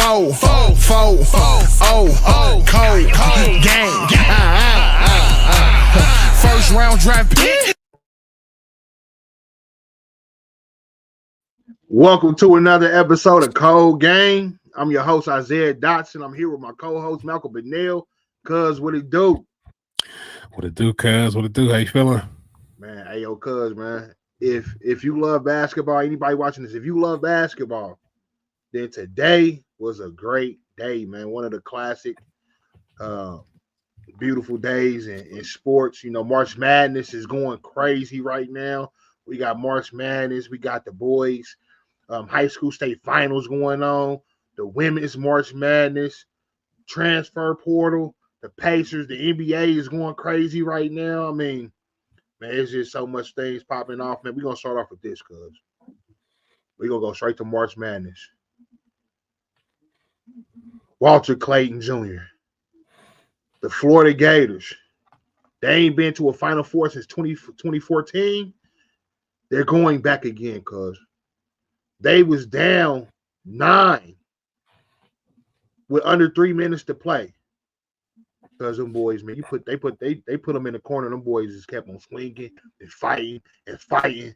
cold gang. First round draft pick. Welcome to another episode of Cold Game. I'm your host, Isaiah Dotson. I'm here with my co-host, Malcolm Benell. Cuz, what it do? What it do, cuz? What it do? How you feeling? Man, hey, yo, cuz, man. If you love basketball, anybody watching this, if you love basketball, then today was a great day, man. One of the classic, beautiful days in sports. You know, March Madness is going crazy right now. We got March Madness. We got the boys' high school state finals going on. The women's March Madness, transfer portal, the Pacers, the NBA is going crazy right now. I mean, man, it's just so much things popping off, man. We're going to start off with this, cuz. We're going to go straight to March Madness. Walter Clayton Jr., the Florida Gators. They ain't been to a Final Four since 2014. They're going back again, cuz. They was down 9 with under 3 minutes to play. Cause them boys, man, they put them in the corner. Them boys just kept on swinging and fighting.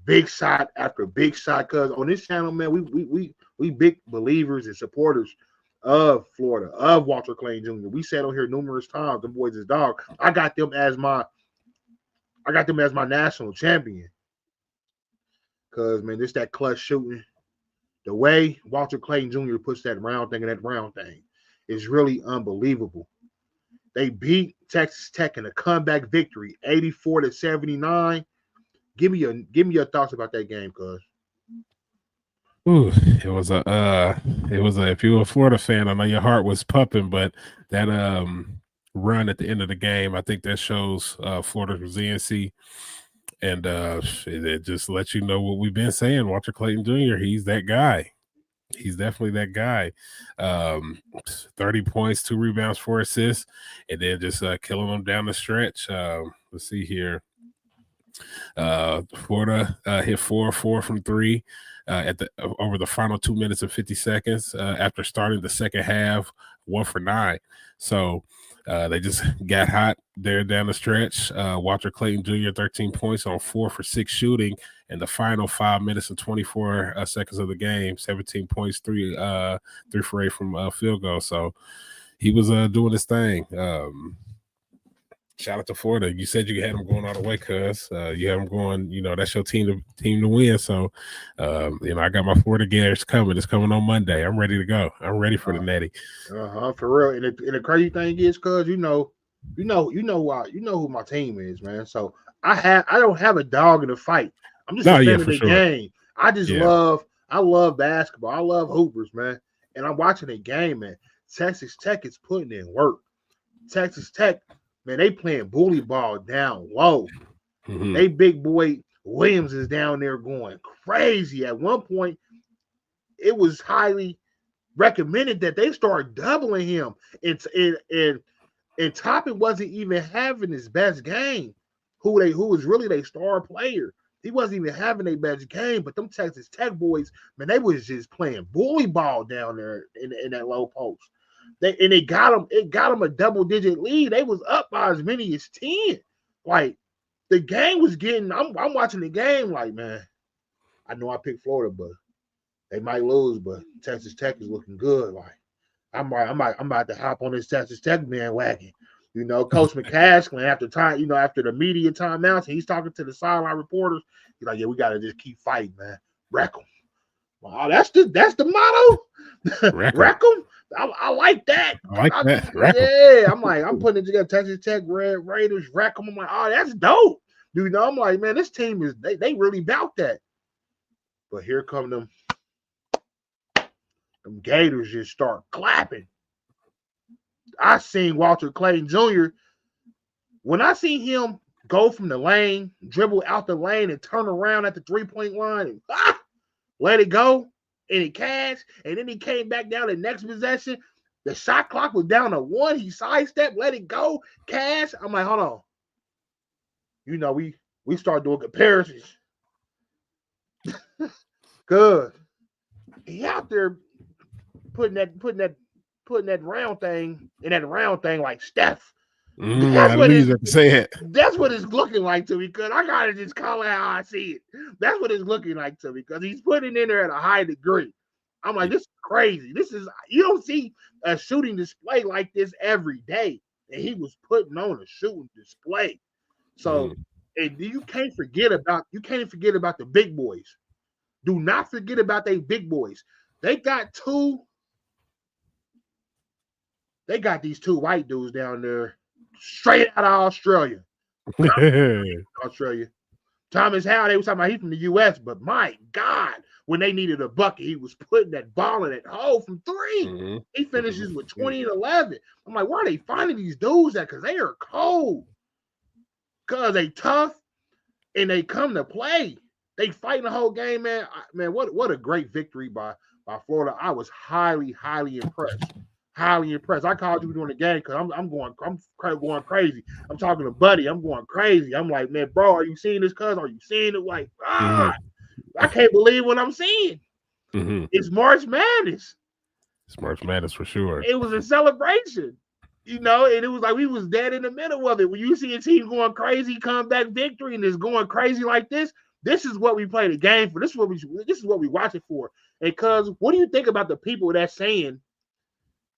Big shot after big shot. Cause on this channel, man, we big believers and supporters of Florida, of Walter Clayton Jr. We said on here numerous times, them boys is dog. I got them as my national champion. Cause man, this that clutch shooting. The way Walter Clayton Jr. puts that round thing is really unbelievable. They beat Texas Tech in a comeback victory, 84-79. Give me your thoughts about that game, cuz. It was if you were a Florida fan, I know your heart was pumping, but that run at the end of the game, I think that shows Florida's resiliency. And it just lets you know what we've been saying. Walter Clayton Jr., he's that guy. He's definitely that guy. 30 points, 2 rebounds, 4 assists, and then just killing them down the stretch. Let's see here. Florida hit 4 from 3 over the final 2 minutes and 50 seconds after starting the second half, 1 for 9. So they just got hot there down the stretch. Walter Clayton Jr., 13 points on 4 for 6 shooting in the final 5 minutes and 24 seconds of the game. 17 points, 3 for 8 from field goal. So he was doing his thing. Shout out to Florida. You said you had them going all the way, cuz. You have them going, that's your team to win. So, I got my Florida Gators coming. It's coming on Monday. I'm ready to go. I'm ready for the Natty. For real. And the crazy thing is, cuz, you know who my team is, man. So I don't have a dog in the fight. I'm just a fan of the game. I love basketball. I love hoopers, man. And I'm watching the game, man. Texas Tech is putting in work. Texas Tech, man, they playing bully ball down low. Mm-hmm. They big boy Williams is down there going crazy. At one point, it was highly recommended that they start doubling him. And Toppin wasn't even having his best game. Who was really their star player. He wasn't even having their best game, but them Texas Tech boys, man, they was just playing bully ball down there in that low post. It got them a double-digit lead. They was up by as many as 10. Like, the game was getting. I'm watching the game like, man, I know I picked Florida, but they might lose. But Texas Tech is looking good. Like, I'm about to hop on this Texas Tech bandwagon. Coach McCaskey, after the media timeouts, he's talking to the sideline reporters. He's like, yeah, we got to just keep fighting, man. Wreck them. Wow, that's the motto. Wreck them. I like that. Yeah, I'm putting it together. Texas Tech, Red Raiders, wreck them. I'm like, oh, that's dope. I'm like, man, this team is they really bout that. But here come them Gators just start clapping. I seen Walter Clayton Jr. When I seen him go from the lane, dribble out the lane, and turn around at the 3-point line and let it go, and he cashed, and then he came back down the next possession. The shot clock was down to 1. He sidestepped, let it go, cash. I'm like, hold on. We start doing comparisons. Good. He out there putting that round thing in that round thing like Steph. That's what it's looking like to me, because I gotta just call it how I see it. That's what it's looking like to me, because he's putting in there at a high degree. I'm like, this is crazy. You don't see a shooting display like this every day, and he was putting on a shooting display. So, and you can't forget about the big boys. Do not forget about they big boys. They got these two white dudes down there, straight out of Australia. Thomas Howell, they was talking about he's from the U.S., but my God, when they needed a bucket, he was putting that ball in that hole from three. He finishes with 20 and 11. I'm like, where are they finding these dudes at? Because they are cold. Because they tough and they come to play. They fighting the whole game, man. What a great victory by Florida. I was highly, highly impressed. Highly impressed. I called you during the game because I'm going crazy. I'm talking to Buddy. I'm going crazy. I'm like, man, bro, are you seeing this? Cuz are you seeing it? Like, I can't believe what I'm seeing. It's March Madness. It's March Madness for sure. It was a celebration, and it was like we was dead in the middle of it. When you see a team going crazy, comeback victory, and it's going crazy like this, this is what we play the game for. This is what we watch it for. And cuz, what do you think about the people that's saying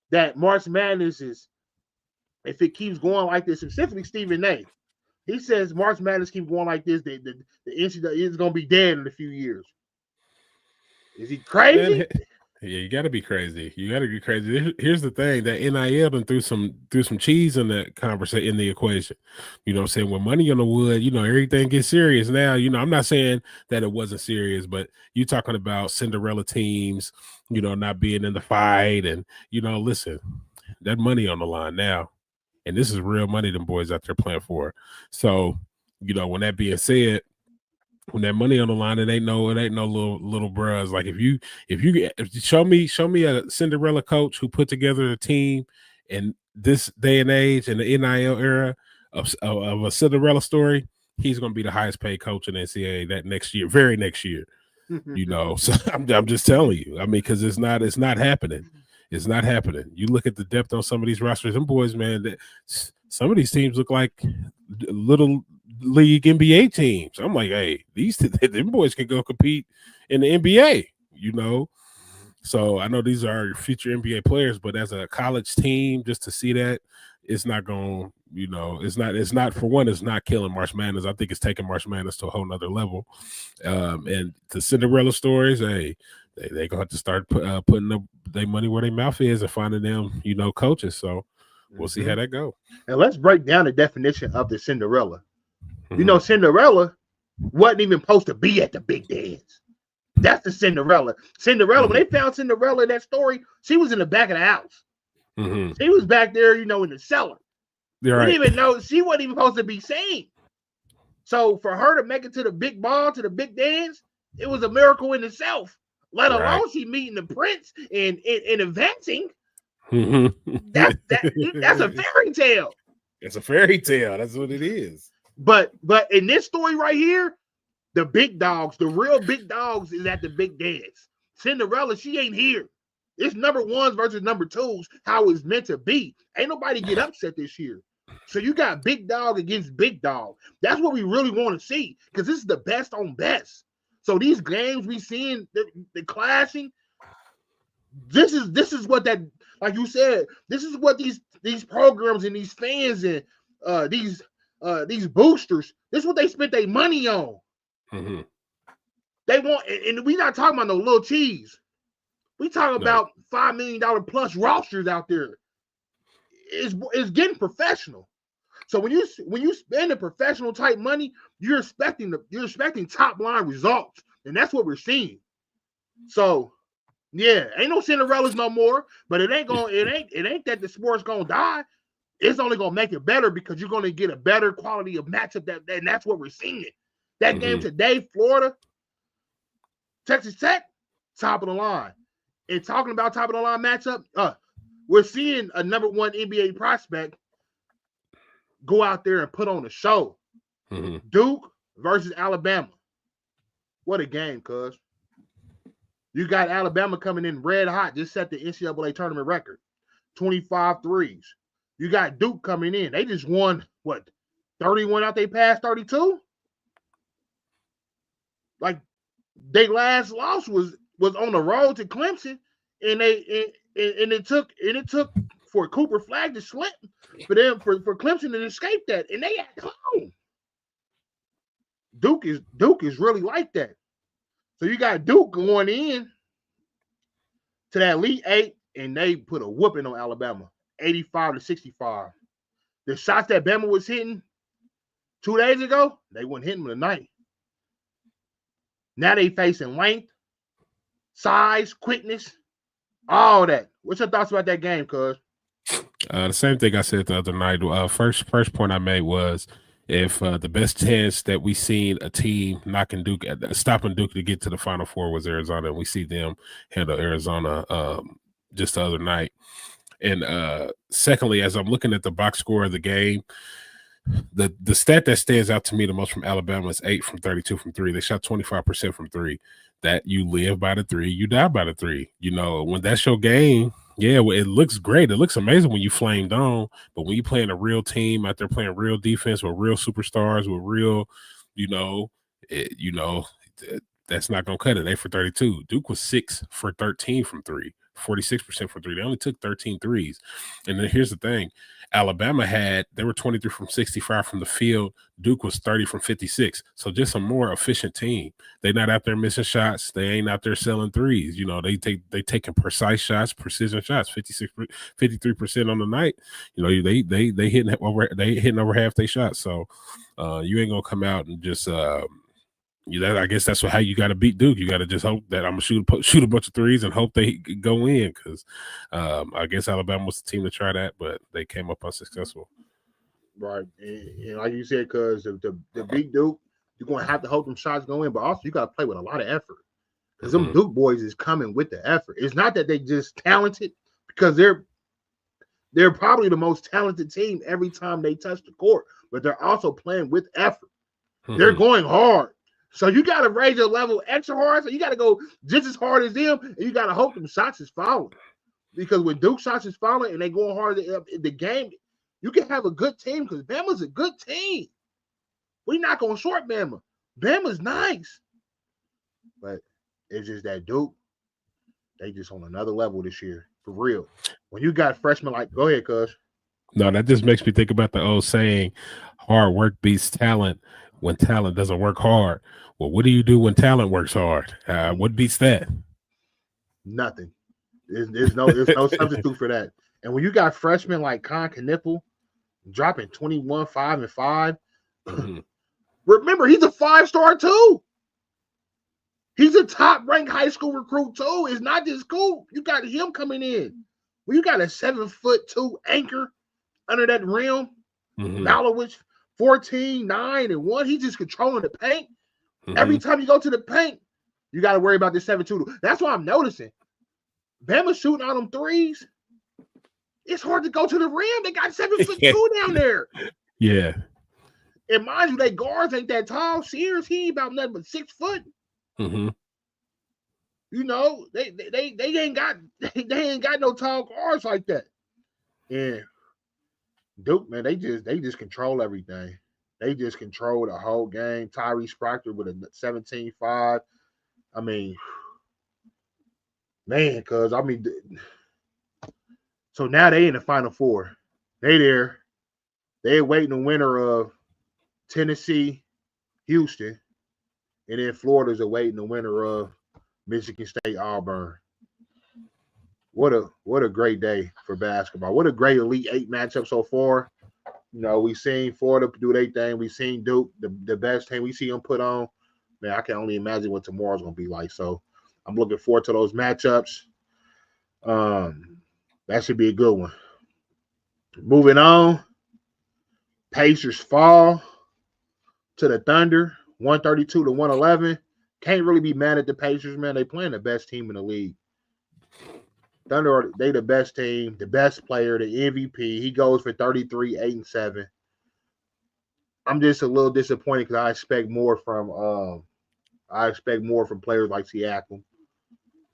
that March Madness is, if it keeps going like this, specifically Stephen A. He says March Madness keep going like this, the NCAA is going to be dead in a few years. Is he crazy? Yeah, you got to be crazy. You got to be crazy. Here's the thing: that NIL done threw some cheese in the conversation, in the equation. You know what I'm saying? When money on the wood, everything gets serious now. I'm not saying that it wasn't serious, but you talking about Cinderella teams, not being in the fight, and listen, that money on the line now, and this is real money them boys out there playing for. So, when that being said, when that money on the line, it ain't no little bruhs. Like if you show me a Cinderella coach who put together a team in this day and age, in the NIL era of a Cinderella story, he's going to be the highest paid coach in NCAA that next year, very next year. So I'm just telling you. I mean, because it's not happening. It's not happening. You look at the depth on some of these rosters, them boys, man. Some of these teams look like little league NBA teams. I'm like, hey, them boys can go compete in the NBA. So I know these are future NBA players, but as a college team, just to see that, it's not going. It's not for one. It's not killing March Madness. I think it's taking March Madness to a whole nother level. And the Cinderella stories, hey, they gonna have to start putting their money where their mouth is and finding them, coaches. So we'll see how that go. And let's break down the definition of the Cinderella. Cinderella wasn't even supposed to be at the big dance. That's the Cinderella. When they found Cinderella in that story, she was in the back of the house. She was back there, in the cellar. We didn't even know she wasn't even supposed to be seen. So for her to make it to the big ball, to the big dance, it was a miracle in itself. Let alone she meeting the prince and advancing. That's a fairy tale. It's a fairy tale. That's what it is. But in this story right here, the big dogs, the real big dogs, is at the big dance. Cinderella, she ain't here. It's number ones versus number twos, how it's meant to be. Ain't nobody get upset this year. So you got big dog against big dog. That's what we really want to see, because this is the best on best. So these games we seeing the clashing, this is what that, like you said, this is what these programs and these fans and these boosters, this is what they spent their money on. They want, and we're not talking about no little cheese. We talking about $5 million plus rosters out there. It's getting professional. So when you spend a professional type money, you're expecting top line results, and that's what we're seeing. So yeah, ain't no Cinderellas no more, but it ain't that the sport's gonna die. It's only gonna make it better, because you're gonna get a better quality of matchup, and that's what we're seeing. That game today, Florida, Texas Tech, top of the line. And talking about top of the line matchup, we're seeing a number one NBA prospect go out there and put on a show. Duke versus Alabama. What a game, cuz. You got Alabama coming in red hot, just set the NCAA tournament record, 25 threes. You got Duke coming in. They just won, 31 out they past 32? Like, their last loss was on the road to Clemson, and it took for Cooper Flag to slip for them for Clemson to escape that, and they at home. Duke is really like that. So you got Duke going in to that Elite Eight, and they put a whooping on Alabama, 85-65. The shots that Bama was hitting 2 days ago, they weren't hitting them tonight. Now they facing length, size, quickness, all that. What's your thoughts about that game, cuz? The same thing I said the other night. First point I made was, if the best chance that we seen a team stopping Duke to get to the Final Four was Arizona, and we see them handle Arizona just the other night. And secondly, as I'm looking at the box score of the game, the stat that stands out to me the most from Alabama is 8 from 32 from three. They shot 25% from three. That you live by the three, you die by the three. You know, when that's your game, yeah, well, it looks great. It looks amazing when you flamed on, but when you playing a real team out there playing real defense with real superstars, with real, that's not going to cut it. 8 for 32. Duke was 6 for 13 from three, 46% from three. They only took 13 threes. And then here's the thing. Alabama they were 23 from 65 from the field. Duke was 30 from 56. So just a more efficient team. They're not out there missing shots. They ain't out there selling threes. You know, they taking precise shots, precision shots, 53% on the night. You know, they hitting over half their shots. So you ain't gonna come out and just I guess that's how you got to beat Duke. You got to just hope that I'm gonna shoot a bunch of threes and hope they go in, because I guess Alabama was the team to try that, but they came up unsuccessful. Right, and like you said, because the beat Duke, you're gonna have to hope them shots go in, but also you got to play with a lot of effort, because them Duke boys is coming with the effort. It's not that they just talented, because they're probably the most talented team every time they touch the court, but they're also playing with effort. They're going hard. So you got to raise your level extra hard. So you got to go just as hard as them, and you got to hope them shots is falling. Because when Duke shots is falling and they going hard in the game, you can have a good team, because Bama's a good team. We're not going to short Bama. Bama's nice. But it's just that Duke, they just on another level this year, for real. When you got freshmen like, go ahead, cuz. No, that just makes me think about the old saying, hard work beats talent when talent doesn't work hard. Well, what do you do when talent works hard? What beats that? Nothing. There's no substitute for that. And when you got freshmen like Con Knipple dropping 21, 5, and 5, remember, he's a 5-star too. He's a top-ranked high school recruit too. It's not just cool. You got him coming in. When you got a 7'2" anchor under that rim, Malowich, 14, 9, and 1. He's just controlling the paint. Every time you go to the paint, you got to worry about this 7'2". That's why I'm noticing. Bama shooting on them threes. It's hard to go to the rim. They got 7'2" down there. Yeah. And mind you, they guards ain't that tall. Sears, he ain't about nothing but 6 foot. You know, they ain't got no tall guards like that. And Duke, man, they just control everything. They just control the whole game. Tyrese Proctor with a 17-5. I mean, man, so now they in the Final Four. They there. They awaiting the winner of Tennessee, Houston, and then Florida's awaiting the winner of Michigan State, Auburn. What a great day for basketball. What a great Elite Eight matchup so far. You know, we seen Florida do their thing. We seen Duke, the best team. We see them put on. Man, I can only imagine what tomorrow's going to be like. So I'm looking forward to those matchups. That should be a good one. Moving on, Pacers fall to the Thunder, 132-111. Can't really be mad at the Pacers, man. They playing the best team in the league. Thunder, they the best team, the best player, the MVP. He goes for 33, 8, and 7. I'm just a little disappointed because I expect more from players like Siakam.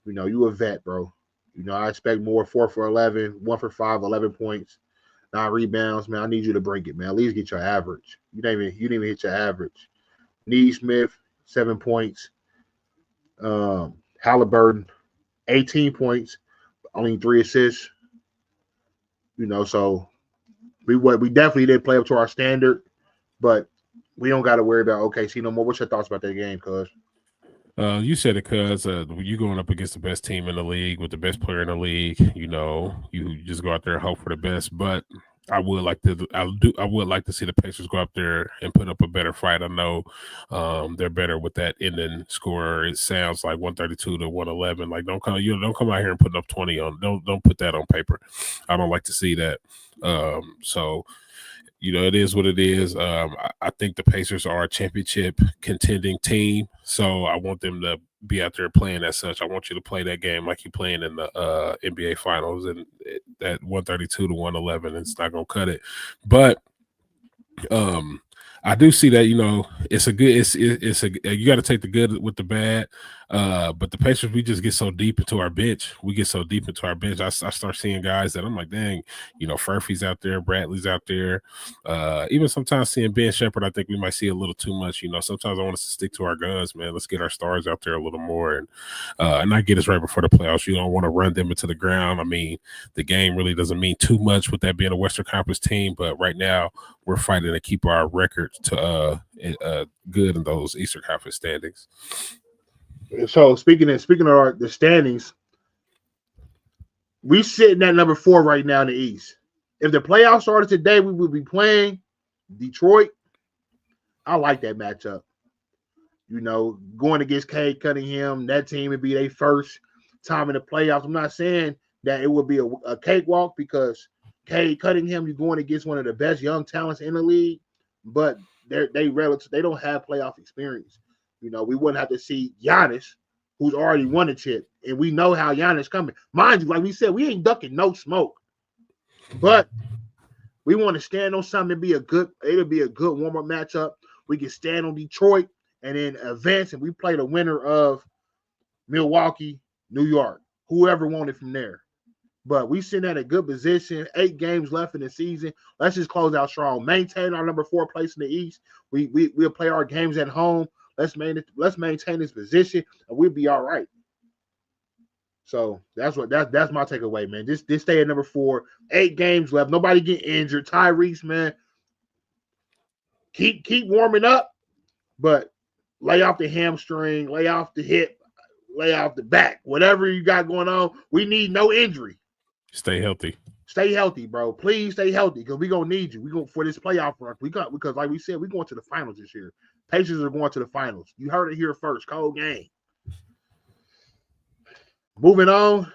You know, you a vet, bro. You know, I expect more. 4 for 11, 1 for 5, 11 points, 9 rebounds, man. I need you to bring it, man. At least get your average. You didn't even hit your average. Neesmith, 7 points. Halliburton, 18 points, only 3 assists. You know, so we definitely didn't play up to our standard, but we don't got to worry about OKC no more. What's your thoughts about that game, cuz? You said it, cuz you going up against the best team in the league with the best player in the league. You know, you just go out there and hope for the best. But I would like to see the Pacers go up there and put up a better fight. I know they're better with that ending score. It sounds like 132 to 111. Like don't come out here and put up 20 on. Don't put that on paper. I don't like to see that. So. You know, it is what it is. I think the Pacers are a championship contending team, so I want them to be out there playing as such. I want you to play that game like you're playing in the NBA Finals, and that 132 to 111, it's not gonna cut it. But I do see that, you know, it's you got to take the good with the bad. But the Pacers, we just get so deep into our bench. I start seeing guys that I'm like, dang, you know, Furphy's out there, Bradley's out there. Even sometimes seeing Ben Shepherd, I think we might see a little too much. You know, sometimes I want us to stick to our guns, man. Let's get our stars out there a little more and not get us right before the playoffs. You don't want to run them into the ground. I mean, the game really doesn't mean too much with that being a Western Conference team, but right now we're fighting to keep our record to good in those Eastern Conference standings. So speaking of the standings, we sitting at number 4 right now in the East. If the playoffs started today, we would be playing Detroit. I like that matchup. You know, going against Cade Cunningham, that team would be their first time in the playoffs. I'm not saying that it would be a cakewalk because Cade Cunningham, you're going against one of the best young talents in the league, but they don't have playoff experience. You know, we wouldn't have to see Giannis, who's already won a chip, and we know how Giannis coming. Mind you, like we said, we ain't ducking no smoke, but we want to stand on something. It'll be a good warm-up matchup. We can stand on Detroit and then advance, and we play the winner of Milwaukee, New York, whoever won it from there. But we sitting at a good position. 8 games left in the season. Let's just close out strong. Maintain our number 4 place in the East. We'll play our games at home. Let's maintain this position, and we'll be all right. So that's my takeaway, man. Just stay at number 4. 8 games left. Nobody get injured. Tyrese, man, keep warming up, but lay off the hamstring, lay off the hip, lay off the back. Whatever you got going on, we need no injury. Stay healthy. Stay healthy, bro. Please stay healthy because we're gonna need you. We go for this playoff run. Because like we said, we're going to the finals this year. Pacers are going to the finals. You heard it here first. Cold game. Moving on.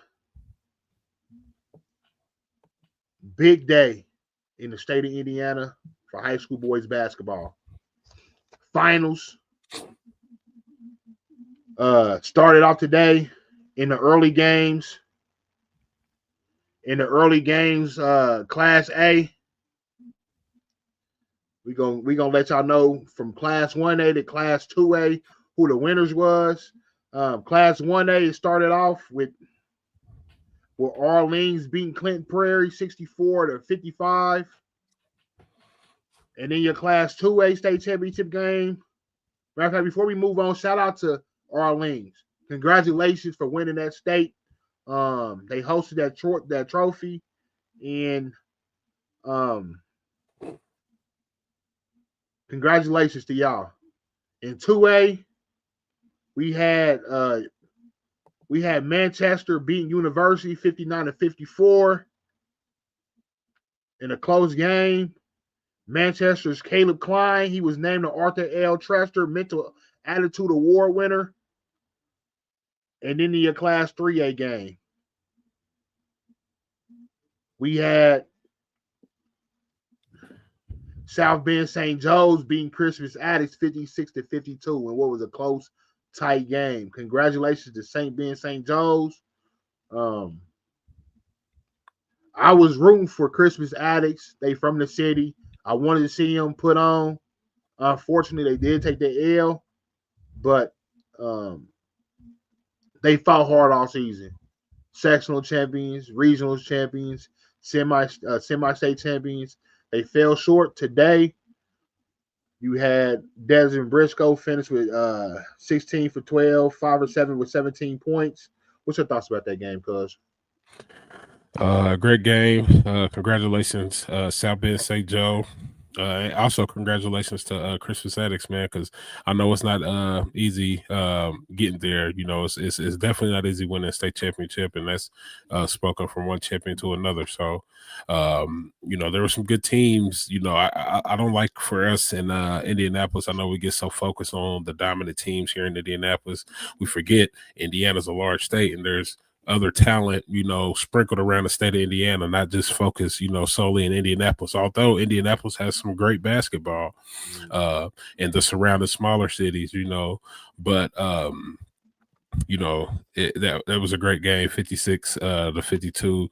Big day in the state of Indiana for high school boys basketball. Finals. Started off today in the early games. Class A. We gonna let y'all know from Class 1A to Class 2A who the winners was. Class 1A started off with Orleans beating Clinton Prairie 64-55. And then your Class 2A state championship game. Matter of fact, before we move on, shout out to Orleans. Congratulations for winning that state. They hosted that trophy, and congratulations to y'all. In 2A, we had Manchester beating University 59-54 in a close game. Manchester's Caleb Klein, he was named the Arthur L. Trester Mental Attitude Award winner. And then in your Class 3A game, we had South Bend St. Joe's beating Christmas Addicts 56-52 in what was a close, tight game. Congratulations to St. Ben St. Joe's. I was rooting for Christmas Addicts. They from the city. I wanted to see them put on. Unfortunately, they did take the L, but They fought hard all season. Sectional champions, regional champions, semi-state champions. They fell short today. You had Desmond Briscoe finish with 16 for 12, 5 or 7 with 17 points. What's your thoughts about that game, cuz? Great game. Congratulations, South Bend St. Joe. Also, congratulations to Christmas Addicts, man, because I know it's not easy getting there. You know, it's definitely not easy winning a state championship, and that's spoken from one champion to another. So, you know, there were some good teams. You know, I don't like for us in Indianapolis. I know we get so focused on the dominant teams here in Indianapolis, we forget Indiana's a large state, and there's other talent, you know, sprinkled around the state of Indiana, not just focused, you know, solely in Indianapolis. Although Indianapolis has some great basketball and the surrounding smaller cities, you know, but you know, that was a great game, 56 to 52.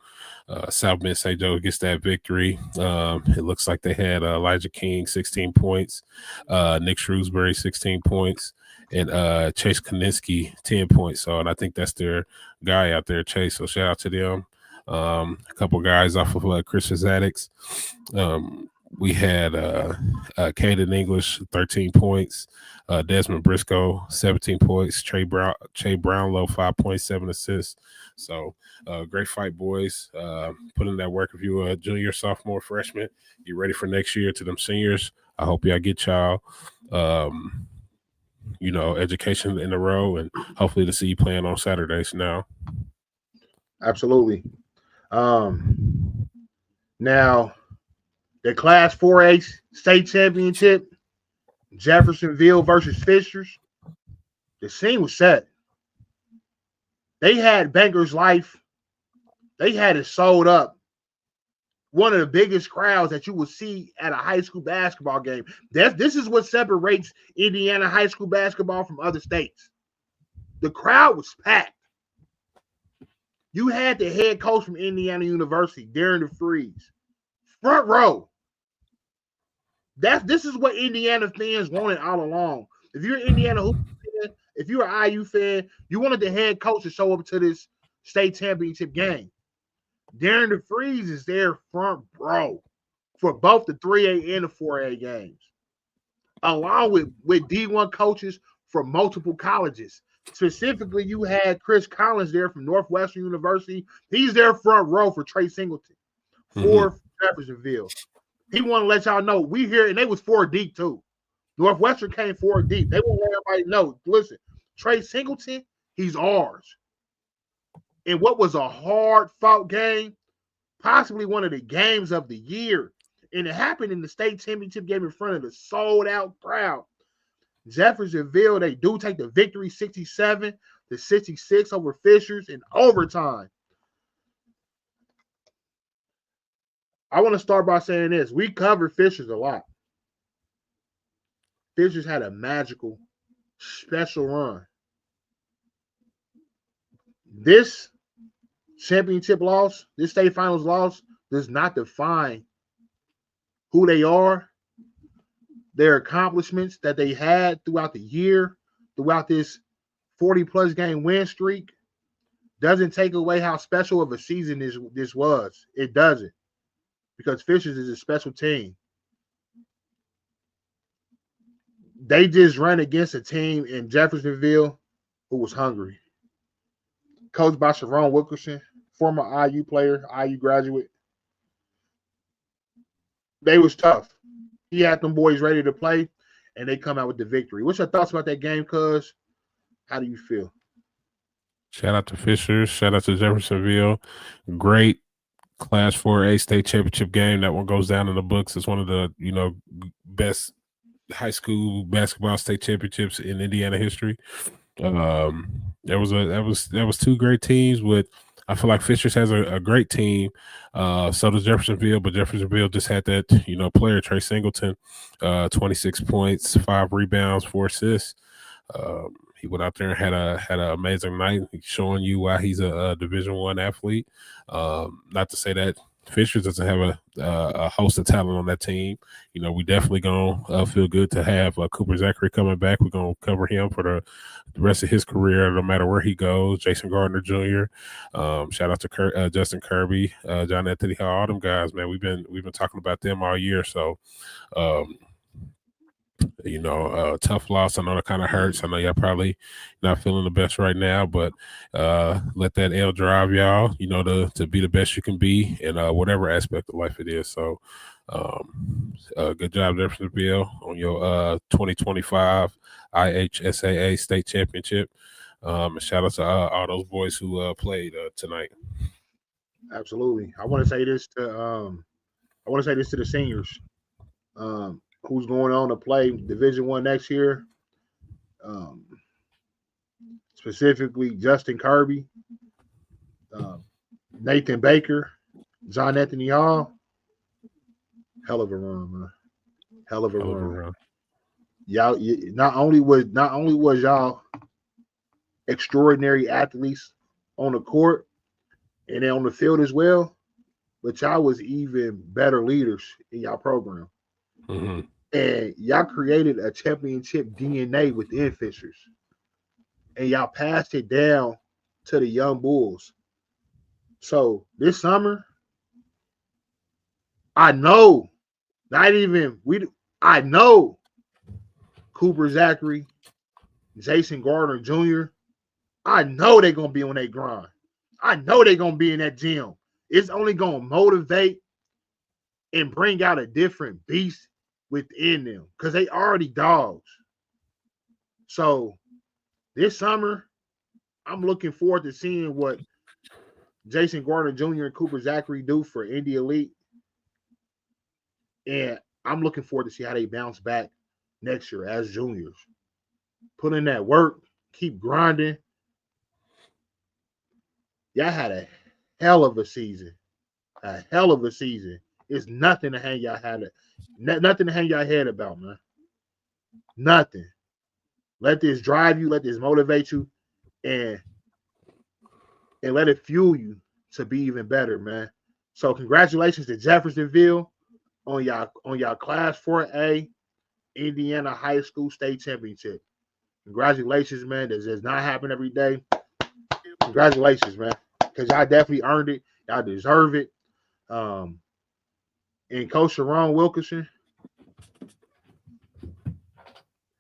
South Bend St. Joe gets that victory. It looks like they had Elijah King 16 points, Nick Shrewsbury 16 points, and Chase Koninsky 10 points. So, and I think that's their guy out there, Chase. So shout out to them. A couple guys off of Christmas Addicts. We had Caden English 13 points, Desmond Briscoe 17 points, Trey Brownlow 5.7 assists. So great fight, boys. Put in that work. If you a junior, sophomore, freshman, you ready for next year to them seniors. I hope y'all get y'all you know, education in a row, and hopefully to see you playing on Saturdays now. Absolutely. Now, the Class 4A state championship, Jeffersonville versus Fishers, the scene was set. They had Banker's Life. They had it sold up. One of the biggest crowds that you will see at a high school basketball game. This is what separates Indiana high school basketball from other states. The crowd was packed. You had the head coach from Indiana University, Darren DeFries, front row. This is what Indiana fans wanted all along. If you're an Indiana Hoop fan, if you're an IU fan, you wanted the head coach to show up to this state championship game. Darren DeFries is there front row for both the 3A and the 4A games, along with D1 coaches from multiple colleges. Specifically, you had Chris Collins there from Northwestern University. He's there front row for Trey Singleton for Jeffersonville. He want to let y'all know we here, and they was 4 deep too. Northwestern came 4 deep. They want to let everybody know, listen, Trey Singleton, he's ours. And what was a hard-fought game, possibly one of the games of the year, and it happened in the state championship game in front of the sold-out crowd. Jeffersonville, they do take the victory 67-66 over Fishers in overtime. I want to start by saying this. We covered Fishers a lot. Fishers had a magical, special run. This championship loss, this state finals loss, does not define who they are, their accomplishments that they had throughout the year, throughout this 40-plus game win streak. Doesn't take away how special of a season this was. It doesn't. Because Fishers is a special team. They just ran against a team in Jeffersonville who was hungry. Coached by Sharon Wilkerson, former IU player, IU graduate. They was tough. He had them boys ready to play, and they come out with the victory. What's your thoughts about that game, cuz? How do you feel? Shout out to Fishers. Shout out to Jeffersonville. Great Class 4A state championship game. That one goes down in the books as one of the, you know, best high school basketball state championships in Indiana history. That was 2 great teams. With I feel like Fishers has a great team. So does Jeffersonville, but Jeffersonville just had that, you know, player, Trey Singleton, 26 points, 5 rebounds, 4 assists. He went out there and had an amazing night, showing you why he's a Division I athlete. Not to say that Fisher doesn't have a host of talent on that team. You know, we definitely gonna feel good to have Cooper Zachary coming back. We're gonna cover him for the rest of his career, no matter where he goes. Jason Gardner Jr. Shout out to Justin Kirby, John Anthony Hall, all them guys, man. We've been talking about them all year. So, you know, tough loss. I know that kind of hurts. I know y'all probably not feeling the best right now, but let that L drive y'all, you know, to be the best you can be in whatever aspect of life it is. So good job, Jeffersonville, on your 2025 IHSAA state championship. And shout out to all those boys who played tonight. Absolutely. I want to say this to the seniors. Who's going on to play Division I next year? Specifically, Justin Kirby, Nathan Baker, John Anthony Hall. Hell of a run, man. Hell of a run. Y'all, not only was y'all extraordinary athletes on the court and then on the field as well, but y'all was even better leaders in y'all program. Mm-hmm. And y'all created a championship DNA within Fishers. And y'all passed it down to the young bulls. So this summer, I know Cooper Zachary, Jason Gardner Jr., I know they're going to be on their grind. I know they're going to be in that gym. It's only going to motivate and bring out a different beast within them because they already dogs. So this summer, I'm looking forward to seeing what Jason Gardner Jr. and Cooper Zachary do for Indy Elite. And I'm looking forward to see how they bounce back next year as juniors. Put in that work, keep grinding. Y'all had a hell of a season. A hell of a season. It's nothing to hang y'all head about, man. Nothing. Let this drive you, let this motivate you, and let it fuel you to be even better, man. So congratulations to Jeffersonville on y'all Class 4A Indiana High School State Championship. Congratulations, man. This does not happen every day. Congratulations, man. Because y'all definitely earned it. Y'all deserve it. And Coach Sharon Wilkerson,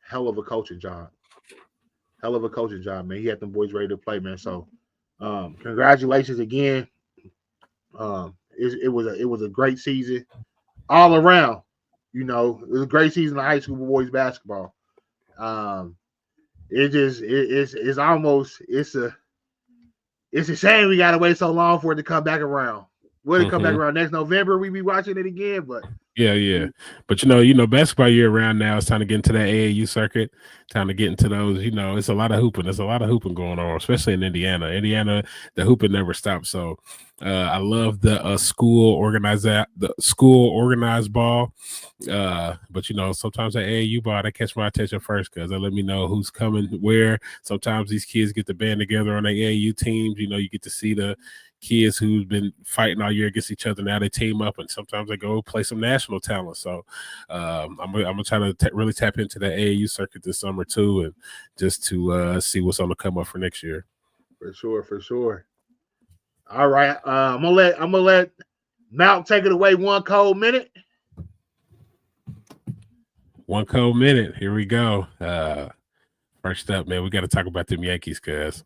hell of a coaching job. Hell of a coaching job, man. He had them boys ready to play, man. So congratulations again. It was a great season all around. You know, it was a great season of high school boys basketball. It's a shame we gotta wait so long for it to come back around. Will it come back around next November? We be watching it again, but yeah. But you know, basketball year round now. It's time to get into that AAU circuit. Time to get into those. You know, it's a lot of hooping. There's a lot of hooping going on, especially in Indiana. The hooping never stops. So I love the school organized ball. But you know, sometimes that AAU ball they catch my attention first because they let me know who's coming where. Sometimes these kids get to band together on their AAU teams. You know, you get to see the kids who's been fighting all year against each other. Now they team up, and sometimes they go play some national talent. So I'm gonna try to really tap into the AAU circuit this summer too, and just to see what's on the come up for next year. For sure. All right, I'm gonna let Malk take it away. One cold minute. Here we go. First up, man, we got to talk about them Yankees, cuz.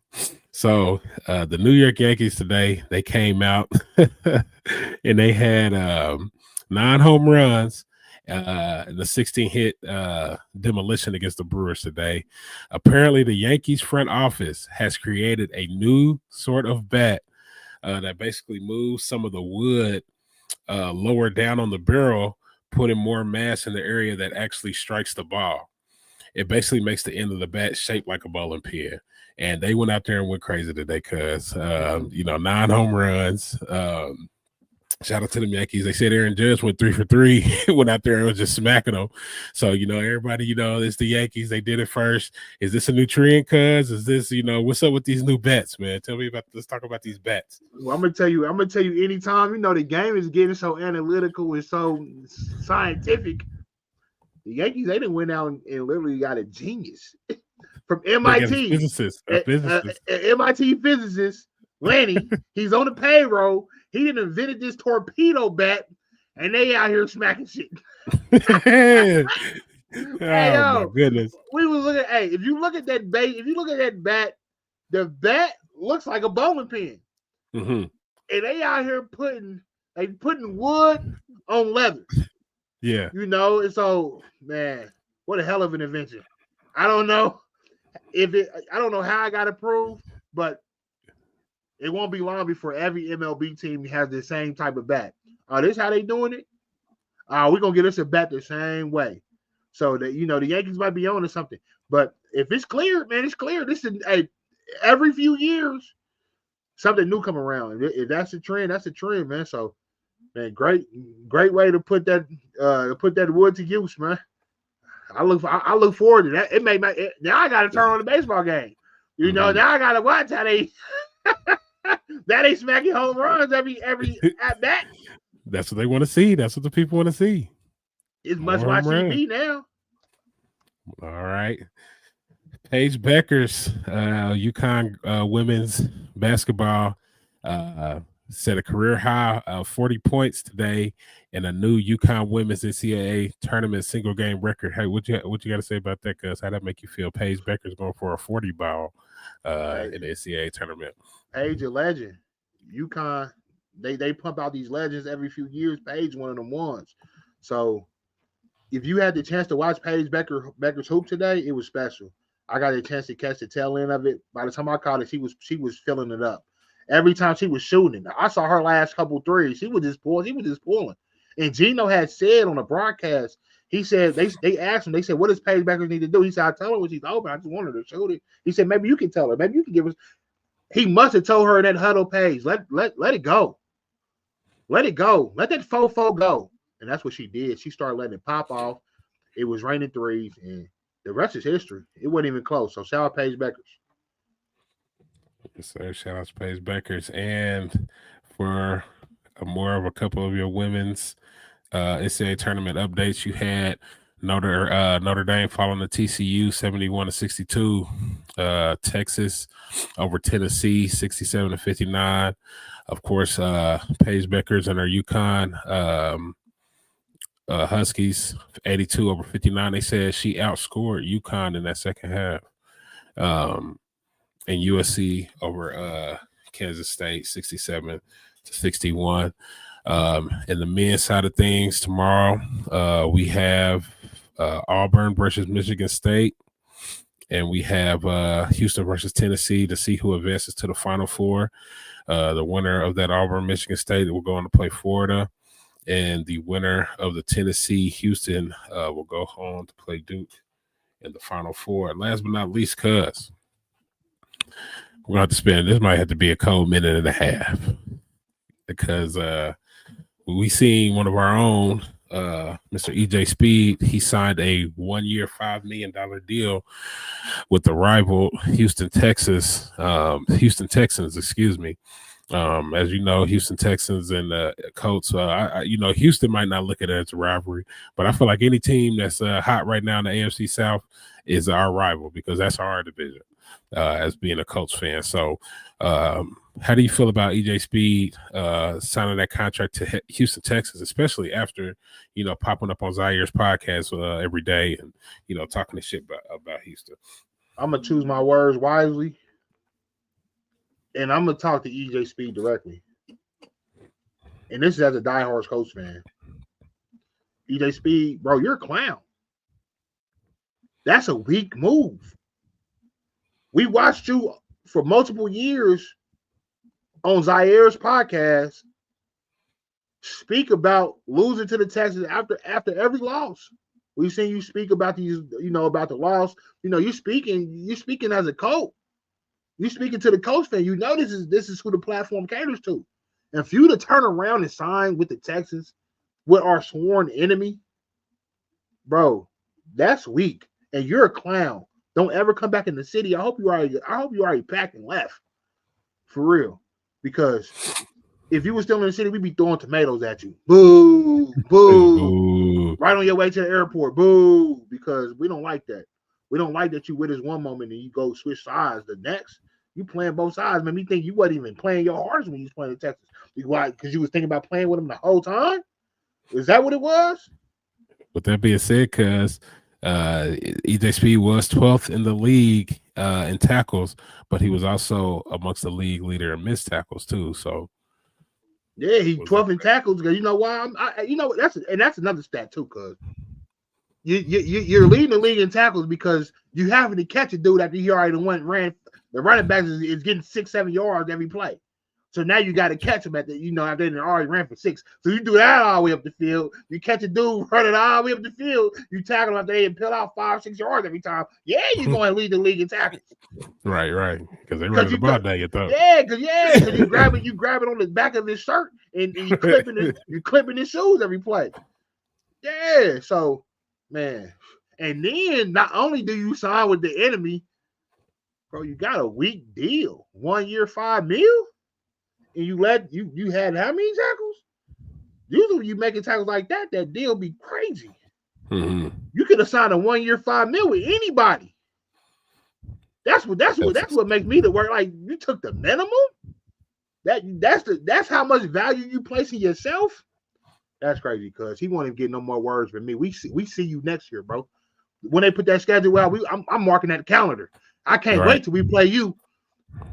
So the New York Yankees today, they came out and they had 9 home runs, the 16-hit demolition against the Brewers today. Apparently, the Yankees front office has created a new sort of bat that basically moves some of the wood lower down on the barrel, putting more mass in the area that actually strikes the ball. It basically makes the end of the bat shaped like a bowling pin. And they went out there and went crazy today because, 9 home runs. Shout out to the Yankees. They said Aaron Judge went 3 for 3, went out there and was just smacking them. So, everybody, it's the Yankees. They did it first. Is this a new trend, cuz? Is this, what's up with these new bets, man? Let's talk about these bets. Well, I'm gonna tell you anytime, the game is getting so analytical and so scientific. The Yankees, they didn't went out and literally got a genius from MIT. Physicist. MIT physicist, Lenny. He's on the payroll. He didn't invented this torpedo bat, and they out here smacking shit. My goodness. We was looking. Hey, if you look at that bat, the bat looks like a bowling pin. Mm-hmm. And they out here putting wood on leather. Yeah. And so, man, what a hell of an invention. I don't know how I got approved, but it won't be long before every MLB team has the same type of bat. This how they doing it? We're gonna get us a bat the same way. So that the Yankees might be on to something. But if it's clear, man, it's clear. This is every few years, something new come around. If that's a trend, that's a trend, man. So, man, great way to put that wood to use, man. I look forward to that. It may now I gotta turn on the baseball game. Now I gotta watch how they that ain't smacking home runs every at bat. That's what they want to see. That's what the people want to see. It's must watch TV now. All right. Paige Beckers, UConn women's basketball set a career high of 40 points today in a new UConn women's NCAA tournament single game record. Hey, what you got to say about that, Gus? How'd that make you feel? Paige Beckers going for a 40 ball in the NCAA tournament. Paige, a legend. UConn, they pump out these legends every few years. Paige, one of them ones. So if you had the chance to watch Paige Becker's hoop today, it was special. I got a chance to catch the tail end of it. By the time I caught it, she was filling it up. Every time she was shooting, I saw her last couple threes. She was just pulling. And Gino had said on the broadcast, he said they asked him, they said, what does Paige Beckers need to do? He said, I tell her when she's open. I just want her to shoot it. He said, maybe you can tell her. Maybe you can give us. He must have told her in that huddle, Paige, let it go. Let it go. Let that fofo go. And that's what she did. She started letting it pop off. It was raining threes, and the rest is history. It wasn't even close. So shout out Paige Beckers. Yes, sir. Shout out to Paige Beckers. And for more of a couple of your women's NCAA tournament updates, you had Notre Dame following the TCU 71-62. Texas over Tennessee 67-59. Of course, Paige Beckers and her UConn Huskies 82-59. They said she outscored UConn in that second half. And USC over Kansas State 67-61. In the men's side of things, tomorrow we have Auburn versus Michigan State, and we have Houston versus Tennessee to see who advances to the Final Four. The winner of that Auburn-Michigan State will go on to play Florida, and the winner of the Tennessee-Houston will go on to play Duke in the Final Four. And last but not least, cuz we're going to have to spend – this might have to be a cold minute and a half because we seen one of our own, Mr. EJ Speed. He signed a 1-year, $5 million deal with the rival Houston Texans. Excuse me. As you know, Houston Texans and Colts. Houston might not look at it as a rivalry, but I feel like any team that's hot right now in the AFC South is our rival because that's our division. As being a Colts fan, so how do you feel about EJ Speed signing that contract to Houston Texans, especially after popping up on Zaire's podcast every day and talking to shit about Houston? I'm gonna choose my words wisely, and I'm gonna talk to EJ Speed directly. And this is as a diehard Colts fan. EJ Speed, bro, you're a clown. That's a weak move. We watched you for multiple years on Zaire's podcast speak about losing to the Texans after every loss. We've seen you speak about these, about the loss. You're speaking as a coach. You're speaking to the Colts fan. This is who the platform caters to. And for you to turn around and sign with the Texans, with our sworn enemy, bro, that's weak. And you're a clown. Don't ever come back in the city. I hope you already packed and left. For real. Because if you were still in the city, we'd be throwing tomatoes at you. Boo, boo. Boo. Right on your way to the airport. Boo. Because we don't like that. We don't like that you with us one moment and you go switch sides the next. You playing both sides, man. We think you wasn't even playing your hardest when you was playing in Texas. Why? Because you was thinking about playing with them the whole time? Is that what it was? With that being said, cuz EJ Speed was 12th in the league in tackles, but he was also amongst the league leader in missed tackles too. So yeah, he 12th in tackles. Because you know why? That's another stat too. Cause you're leading the league in tackles because you having to catch a dude after he already ran. The running back is getting 6-7 yards every play. So now you got to catch him after they already ran for 6. So you do that all the way up the field. You catch a dude running all the way up the field. You tackle him after they peel out 5-6 yards every time. Yeah, you're going to lead the league in tackles. Right. Because they run the ball down your throat. Yeah, because you grab it on the back of his shirt and you clipping his shoes every play. Yeah, so man, and then not only do you sign with the enemy, bro, you got a weak deal. 1 year, $5 million. And you had how many tackles? Usually when you making tackles like that deal be crazy. Mm-hmm. You could have signed a 1 year, $5 million with anybody. That's what makes me the word. Like, you took the minimum. That's how much value you place in yourself. That's crazy because he won't even get no more words from me. We see you next year, bro. When they put that schedule out, I'm marking that calendar. I can't wait till we play you.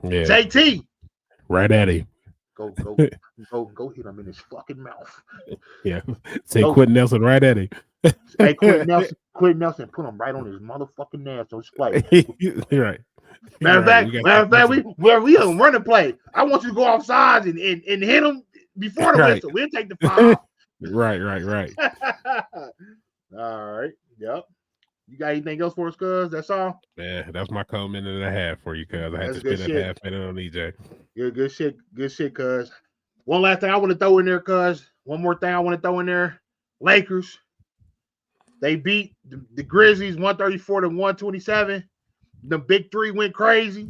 Yeah. JT. Right at him. Go hit him in his fucking mouth. Yeah. Say Quentin Nelson right at him. Hey, Quentin Nelson, put him right on his motherfucking ass on display. Right. Matter of fact, we don't run a play. I want you to go off sides and hit him before the whistle. We'll take the foul. Right. All right. Yep. You got anything else for us, cuz? That's all? Yeah, that's my cold minute and a half for you, cuz. I had to spend a half minute on EJ. Yeah, good shit, cuz. One last thing I want to throw in there, cuz. One more thing I want to throw in there. Lakers. They beat the Grizzlies 134-127. The big three went crazy.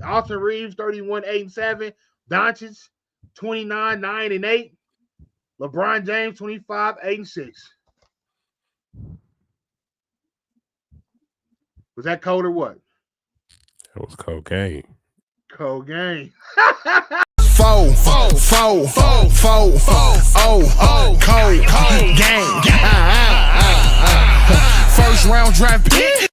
Austin Reeves, 31-8-7. Doncic, 29-9-8. LeBron James, 25-8-6. Was that cold or what? That was cocaine. Cocaine. Four, cold game. First round draft pick.